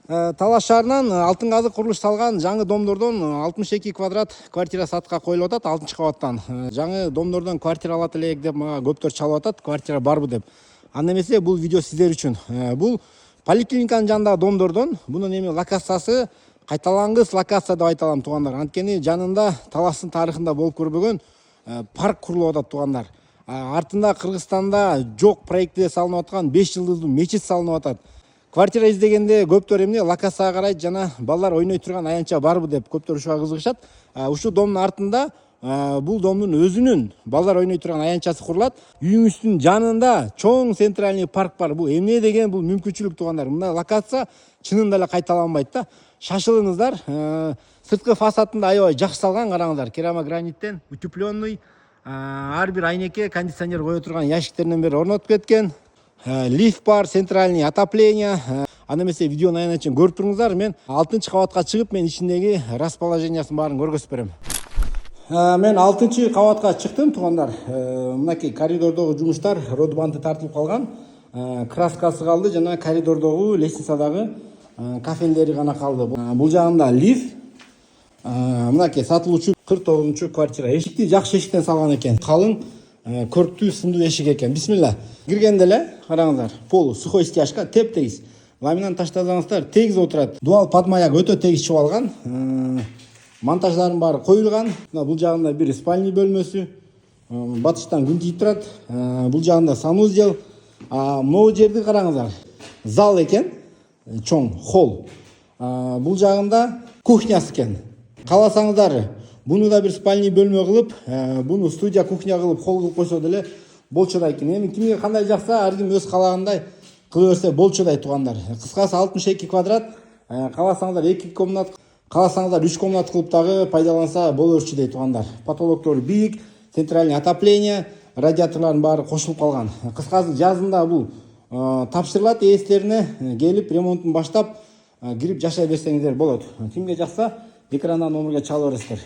Талас шаарынан Алтын Казык курулуш салган жаңы домдордон 62 квадрат квартира сатка коюлуп атат 6 кабаттан. Жаңы домдордон квартира алат элек деп мага көптөр чалып атат, квартира барбы деп. Анда эмесе бул видео сиздер үчүн. Бул поликлиниканын жанындагы домдордон мунун эми локациясы кайталангыс локация деп айта алам туугандар. Анткени жанында Таластын тарыхында болуп көрбөгөн парк курулуп атат туугандар. Артында Кыргызстанда жок проектте салынып аткан 5 жылдыздуу мечит салынып атат. Квартира издегенде көптөр эмне локацияга карайт жана балдар ойной турган аянтча барбы деп көптөр ушуга кызыгышат. Ушул домдун артында бул домдун өзүнүн балдар ойной турган аянтчасы курулат. Үйүңүздүн жанында чоң центральный парк бар. Бул эмне деген бул мүмкүнчүлүк туугандар. Мындай локация чынында эле кайталанбайт да. Шашылыңыздар. Сырткы фасадында аябай жакшы салган, караңыздар. Керамограниттен утепленный. Ар бир айнекке кондиционер кое турган ящиктерден бери орнотуп кеткен. Лифт бар, центральный отопление. Анда эмесе видеону аянат үчүн көрүп туруңуздар. Мен 6 кабатка чыгып, мен ичиндеги расположениясын баарын көргөзүп берем. Мен 6 кабатка чыктым туугандар. Мынакей коридордогу жумуштар родбанты тартылып калган. Краскасы калды жана коридордогу лестницадагы кафелдери гана калды. Бул жагында лифт. Мынакей сатылуучу 49 квартира. Эшикти жакшы эшиктен салган экен. Калың көрктүү сындуу эшик экен. Бисмилла. Киргенде эле караңыздар. Пол сухой стяжка, теп-тегиз. Ламинат таштасаңыздар тегиз отурат. Дуал подмаяк өтө тегиз чыгып алган. Монтаждардын баары коюлган. Бул жагында бир спальный бөлмөсү. Батыштан күн тийип турат. Бул жагында санузел. Могу жерди караңыздар. Зал экен. Чоң холл. Бул жагында кухнясы экен. Кааласаңыздар, буну да бир спальный бөлмө кылып, буну студия кухня кылып холл кылып койсо деле болчудай экен. Эми кимге кандай жакса, ар ким өз каалагандай кыла берсе болчудай туугандар. Кыскасы 62 квадрат. Кааласаңыздар 2 комнат, кааласаңыздар 3 комнат кылып дагы пайдаланса боло берчү туугандар. Потолоктор бийик, центральный отопление, радиаторлордун баары кошулуп калган. Кыскасы жазында бул тапшырылат ээстерине, келип ремонтун баштап кирип жашай берсеңиздер болот. Кимге жакса экрандан номерге чала бересиздер.